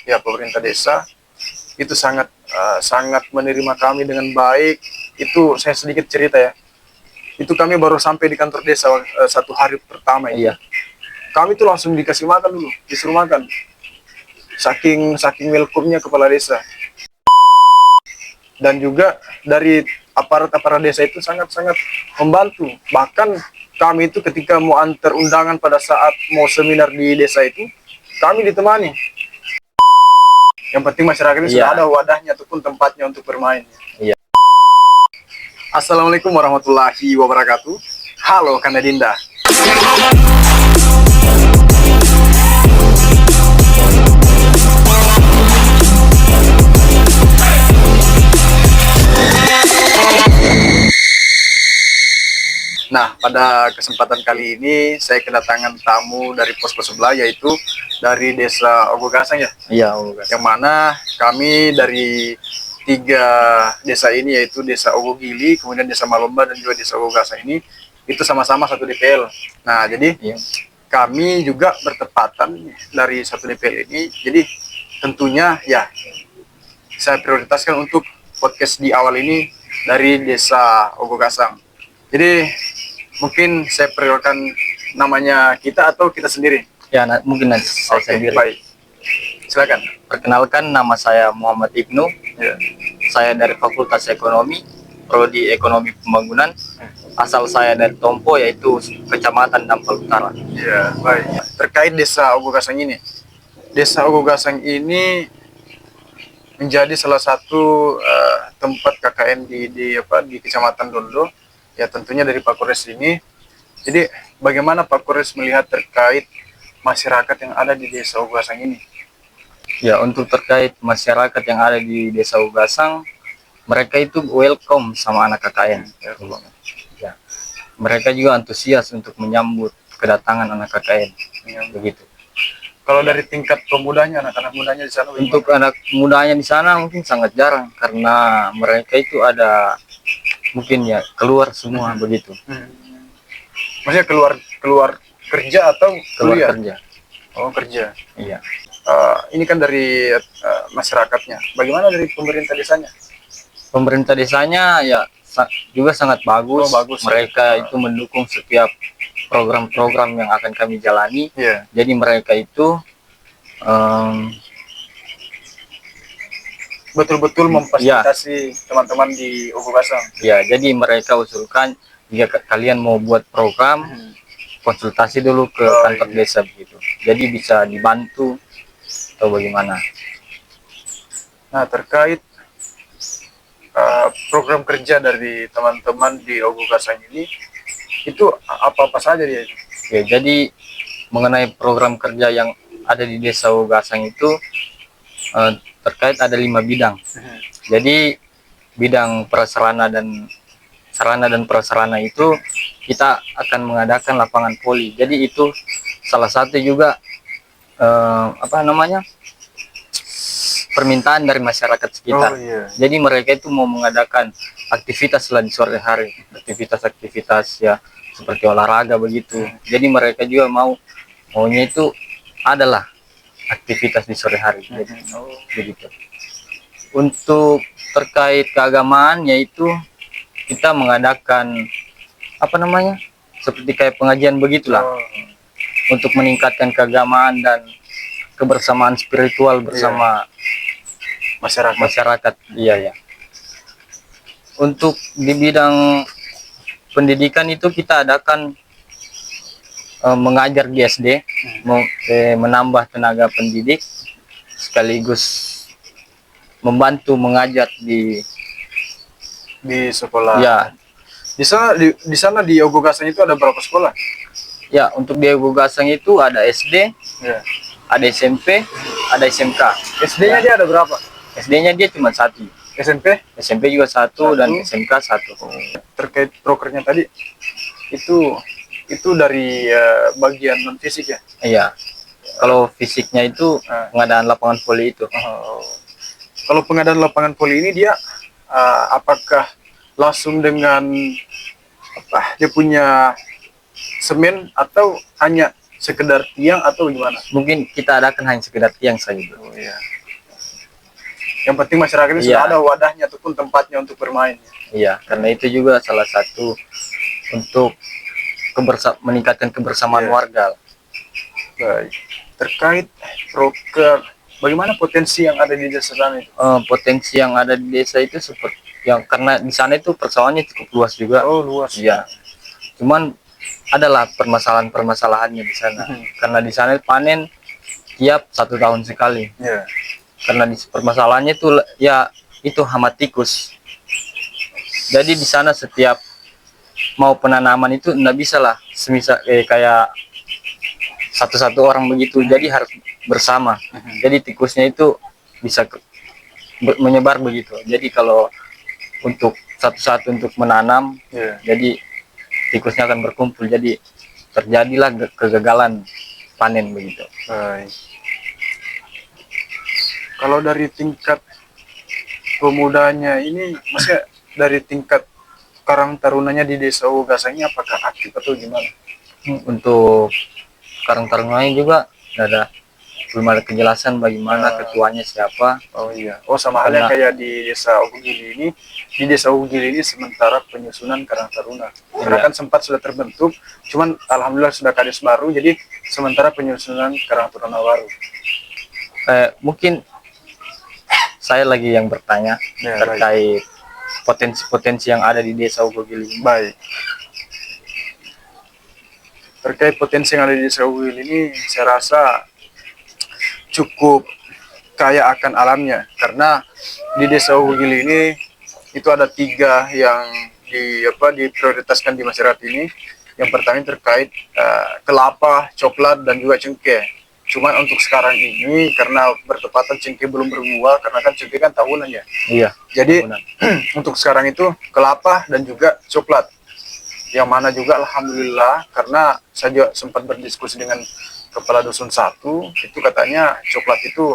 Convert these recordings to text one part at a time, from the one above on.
ya pemerintah desa itu sangat menerima kami dengan baik. Itu saya sedikit cerita ya. Itu kami baru sampai di kantor desa satu hari pertama itu. Iya. Kami tuh langsung dikasih makan dulu, disuruh makan. Saking welcome-nya kepala desa. Dan juga dari aparat-aparat desa itu sangat-sangat membantu. Bahkan kami itu ketika mau antar undangan pada saat mau seminar di desa itu, kami ditemani. Yang penting masyarakatnya sudah ada wadahnya ataupun tempatnya untuk bermain. Iya. Assalamualaikum warahmatullahi wabarakatuh. Halo Kanda Dinda. Nah, pada kesempatan kali ini saya kedatangan tamu dari posko sebelah, yaitu dari Desa Ogogasang ya. Iya, Ogogasang. Yang mana kami dari 3 desa ini, yaitu Desa Ogogili, kemudian Desa Malomba, dan juga Desa Ogogasang ini, itu sama-sama satu DPL. Nah, jadi kami juga bertepatan dari satu DPL ini. Jadi tentunya ya saya prioritaskan untuk podcast di awal ini dari Desa Ogogasang. Jadi mungkin saya perkenalkan namanya kita atau kita sendiri. Ya, mungkin nanti saya sendiri. Baik. Silakan. Perkenalkan, nama saya Muhammad Ibnu. Ya. Saya dari Fakultas Ekonomi, Prodi Ekonomi Pembangunan. Asal saya dari Tompo, yaitu Kecamatan Dampal Utara. Ya, baik. Terkait Desa Ogogasang ini. Desa Ogogasang ini menjadi salah satu tempat KKN di Kecamatan Dondo. Ya, tentunya dari Pak Kores ini. Jadi bagaimana Pak Kores melihat terkait masyarakat yang ada di Desa Ogogasang ini? Ya, untuk terkait masyarakat yang ada di Desa Ogogasang, mereka itu welcome sama anak KKN. Ya. Mereka juga antusias untuk menyambut kedatangan anak KKN. Begitu. Kalau dari tingkat pemudanya, anak-anak mudanya di sana? Untuk anak mudanya di sana mungkin sangat jarang, karena mereka itu ada mungkin ya keluar semua begitu. Maksudnya keluar kerja atau keluar kuliah? Kerja. Oh, kerja. Iya. Ini kan dari masyarakatnya. Bagaimana dari pemerintah desanya? Pemerintah desanya ya juga sangat bagus. Oh, bagus. Mereka itu mendukung setiap program-program yang akan kami jalani. Yeah. Jadi mereka itu betul-betul memfasilitasi teman-teman di Ogogasang. Ya, jadi mereka usulkan jika kalian mau buat program, konsultasi dulu ke kantor desa begitu. Jadi bisa dibantu atau bagaimana. Nah, terkait program kerja dari teman-teman di Ogogasang ini, itu apa-apa saja dia? Ya, jadi mengenai program kerja yang ada di Desa Ogogasang itu terkait ada 5 bidang. Jadi bidang sarana dan prasarana itu kita akan mengadakan lapangan voli. Jadi itu salah satu juga permintaan dari masyarakat sekitar. Jadi mereka itu mau mengadakan aktivitas di sore hari, aktivitas ya seperti olahraga begitu. Jadi mereka juga maunya itu adalah aktivitas di sore hari. Jadi, begitu. Untuk terkait keagamaan, yaitu kita mengadakan seperti kayak pengajian begitulah, untuk meningkatkan keagamaan dan kebersamaan spiritual bersama masyarakat. Iya ya. Untuk di bidang pendidikan itu kita adakan mengajar di SD, menambah tenaga pendidik, sekaligus membantu mengajar di sekolah. Ya. Di sana di Ogogasang itu ada berapa sekolah? Ya, untuk di Ogogasang itu ada SD, ada SMP, ada SMK. SD-nya dia ada berapa? SD-nya dia cuma 1. SMP juga 1 dan SMK 1. Terkait prokernya tadi, itu dari bagian non fisik ya? Iya. Kalau fisiknya itu pengadaan lapangan voli itu. Kalau pengadaan lapangan voli ini dia apakah langsung dengan dia punya semen atau hanya sekedar tiang atau gimana? Mungkin kita adakan hanya sekedar tiang saja. Yang penting masyarakat ini sudah ada wadahnya ataupun tempatnya untuk bermain. Iya, karena itu juga salah satu untuk meningkatkan kebersamaan warga. Baik. Terkait proker, bagaimana potensi yang ada di desa sana itu? Potensi yang ada di desa itu seperti yang karena di sana itu persawahannya cukup luas juga. Oh, luas. Iya. Cuman adalah permasalahan-permasalahannya di sana. Karena di sana panen tiap 1 tahun sekali. Yeah. Karena di permasalahannya itu ya itu hama tikus. Jadi di sana setiap mau penanaman itu enggak bisa lah semisal kayak satu-satu orang begitu, jadi harus bersama. Jadi tikusnya itu bisa menyebar begitu. Jadi kalau untuk satu-satu untuk menanam, jadi tikusnya akan berkumpul, jadi terjadilah kegagalan panen begitu. Baik. Kalau dari tingkat pemudanya ini, maksudnya dari tingkat Karang Tarunanya di Desa Ogogasa ini apakah aktif atau gimana? Untuk Karang Tarunanya juga belum ada kejelasan bagaimana ketuanya siapa. Oh iya. Oh, sama halnya kayak di Desa Ogogili ini. Di Desa Ogogili ini sementara penyusunan Karang Taruna. Karena kan sempat sudah terbentuk, cuman alhamdulillah sudah kades baru, jadi sementara penyusunan Karang Taruna baru. Mungkin saya lagi yang bertanya terkait potensi-potensi yang ada di Desa Ogogili. Baik. Terkait potensi yang ada di Desa Ogogili ini, saya rasa cukup kaya akan alamnya, karena di Desa Ogogili ini itu ada 3 yang diprioritaskan di masyarakat ini. Yang pertama terkait kelapa, coklat, dan juga cengkeh. Cuman untuk sekarang ini karena bertepatan cengkeh belum berbuah, karena kan cengkeh kan tahunan ya. Iya. Jadi untuk sekarang itu kelapa dan juga coklat. Yang mana juga alhamdulillah, karena saya juga sempat berdiskusi dengan kepala dusun 1, itu katanya coklat itu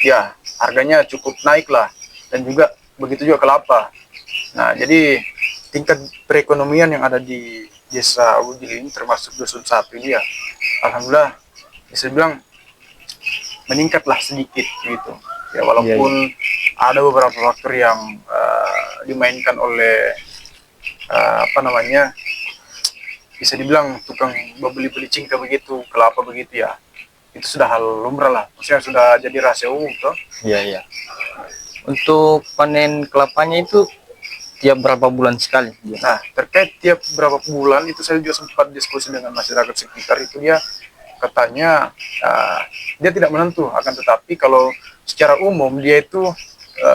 ya harganya cukup naik lah, dan juga begitu juga kelapa. Nah, jadi tingkat perekonomian yang ada di Desa Ogogili ini termasuk dusun 1 ini ya alhamdulillah bisa bilang meningkatlah sedikit gitu ya, walaupun ada beberapa faktor yang dimainkan oleh bisa dibilang tukang beli cingka begitu, kelapa begitu ya, itu sudah hal lumrah lah, maksudnya sudah jadi rahasia umum toh. Iya. Untuk panen kelapanya itu tiap berapa bulan sekali? Nah, terkait tiap berapa bulan itu saya juga sempat diskusi dengan masyarakat sekitar, itu dia katanya dia tidak menentu, akan tetapi kalau secara umum dia itu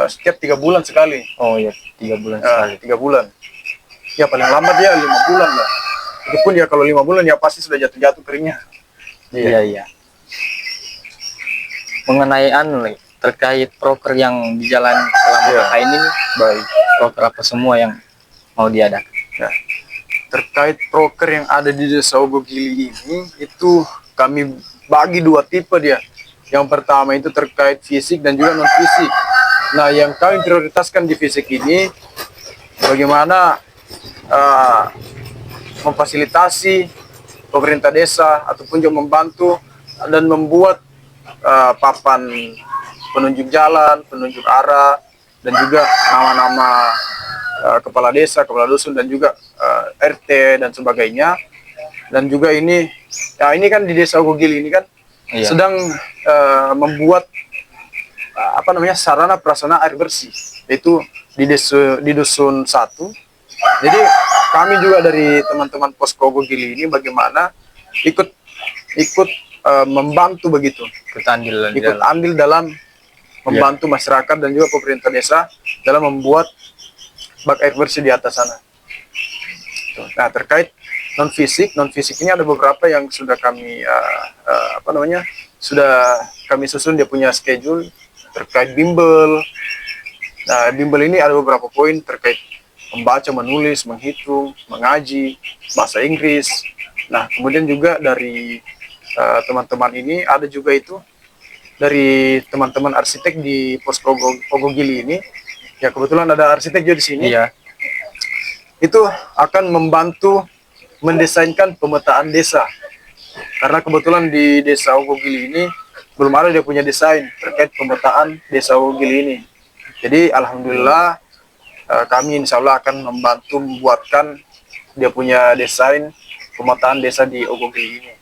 setiap 3 bulan sekali. Oh iya, 3 bulan sekali. 3 bulan. Ya paling lambat ya 5 bulan lah. Itu pun ya kalau 5 bulan ya pasti sudah jatuh-jatuh keringnya. Iya. Mengenai terkait proker yang di jalan selama kakak ini, baik proker apa semua yang mau diadakan? Ya. Terkait proker yang ada di Desa Ogogili ini, itu kami bagi 2 tipe dia. Yang pertama itu terkait fisik dan juga non fisik. Nah, yang kami prioritaskan di fisik ini bagaimana memfasilitasi pemerintah desa ataupun juga membantu dan membuat papan penunjuk jalan, penunjuk arah, dan juga nama-nama kepala desa, kepala dusun, dan juga RT dan sebagainya. Dan juga ini kan di Desa Ogogili ini kan sedang membuat sarana prasarana air bersih, yaitu di dusun 1. Jadi kami juga dari teman-teman posko Ogogili ini bagaimana ikut membantu begitu, ikut andil dalam membantu masyarakat dan juga pemerintah desa dalam membuat bak air bersih di atas sana. Nah, terkait non fisik ini ada beberapa yang sudah kami sudah kami susun, dia punya schedule terkait bimbel. Nah, bimbel ini ada beberapa poin terkait membaca, menulis, menghitung, mengaji, bahasa Inggris. Nah, kemudian juga dari teman-teman ini ada juga itu dari teman-teman arsitek di posko Ogogili ini. Ya, kebetulan ada arsitek juga di sini. Iya. Itu akan membantu mendesainkan pemetaan desa. Karena kebetulan di Desa Ogogili ini belum ada dia punya desain terkait pemetaan desa Wogili ini. Jadi alhamdulillah kami insya Allah akan membantu membuatkan dia punya desain pemetaan desa di Wogili ini.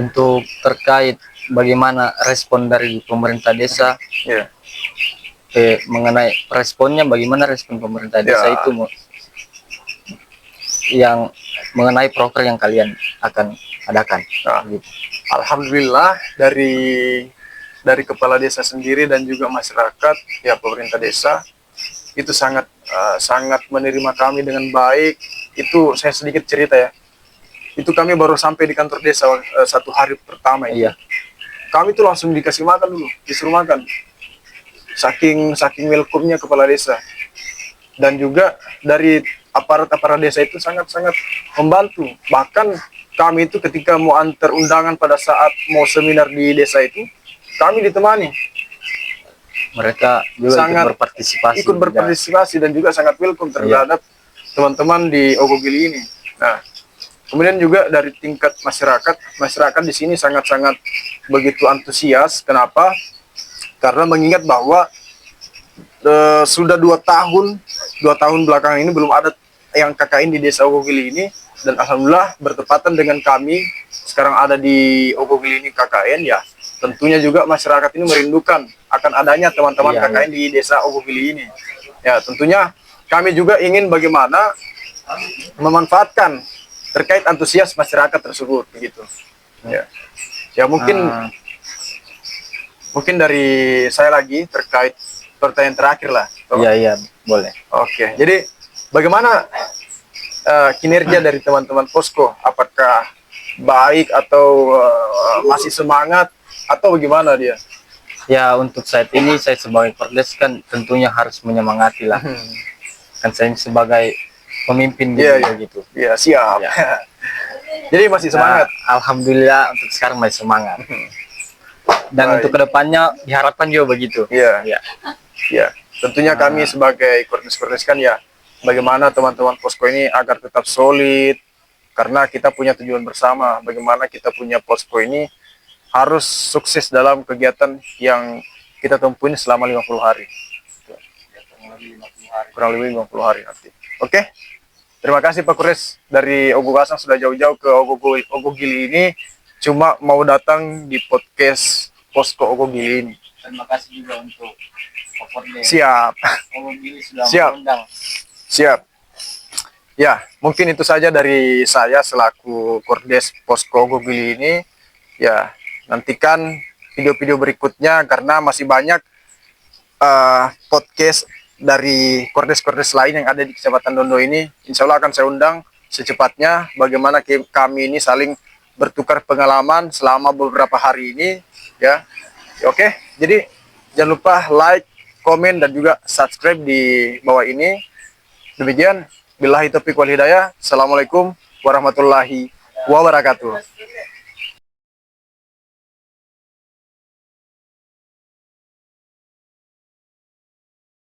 Untuk terkait bagaimana respon dari pemerintah desa, Ya. mengenai responnya, bagaimana respon pemerintah desa Ya. itu yang mengenai proker yang kalian akan adakan. Nah, Gitu. alhamdulillah dari kepala desa sendiri dan juga masyarakat, ya pemerintah desa itu sangat menerima kami dengan baik. Itu saya sedikit cerita ya. Itu kami baru sampai di kantor desa 1 hari pertama ini. Iya. Kami tuh langsung dikasih makan dulu, disuruh makan. Saking welcome-nya kepala desa. Dan juga dari aparat desa itu sangat-sangat membantu. Bahkan kami itu ketika mau antar undangan pada saat mau seminar di desa itu, kami ditemani. Mereka juga Sangat ikut berpartisipasi dan juga sangat welcome terhadap teman-teman di Wogili ini. Nah, kemudian juga dari tingkat masyarakat di sini sangat-sangat begitu antusias. Kenapa? Karena mengingat bahwa sudah 2 tahun belakangan ini belum ada yang KKN di desa Wogili ini, dan alhamdulillah bertepatan dengan kami sekarang ada di Wogili ini KKN, ya tentunya juga masyarakat ini merindukan akan adanya teman-teman KKN di desa Wogili ini. Ya tentunya kami juga ingin bagaimana memanfaatkan terkait antusias masyarakat tersebut begitu. Ya mungkin dari saya lagi terkait pertanyaan terakhir lah. Iya, boleh. Oke, jadi bagaimana kinerja dari teman-teman posko? Apakah baik atau masih semangat atau bagaimana dia? Ya, untuk saat ini saya sebagai Kordes kan tentunya harus menyemangati lah. Kan saya sebagai pemimpin gitu. Iya, siap. Ya. Jadi masih semangat. Alhamdulillah untuk sekarang masih semangat. Dan Baik. untuk kedepannya diharapkan juga begitu. Iya. Ya. Ya, tentunya kami sebagai Kordes kan ya, bagaimana teman-teman posko ini agar tetap solid, karena kita punya tujuan bersama, bagaimana kita punya posko ini harus sukses dalam kegiatan yang kita tempuhin selama 50 hari. Kurang lebih 50 hari nanti. Oke, terima kasih Pak Kordes dari Ogogasang sudah jauh-jauh ke Wogili ini, cuma mau datang di podcast Posko Wogili ini. Terima kasih juga untuk Kordes. Siap. Wogili sudah Siap. mengundang. Siap. Ya, mungkin itu saja dari saya selaku Kordes Posko Wogili ini. Ya, nantikan video-video berikutnya karena masih banyak podcast dari Kordes-Kordes lain yang ada di Kecamatan Dondo ini. Insya Allah akan saya undang secepatnya bagaimana kami ini saling bertukar pengalaman selama beberapa hari ini. Ya, oke. Jadi jangan lupa like, komen, dan juga subscribe di bawah ini. Demikian, billahi taufiq wal hidayah. Assalamualaikum warahmatullahi wabarakatuh.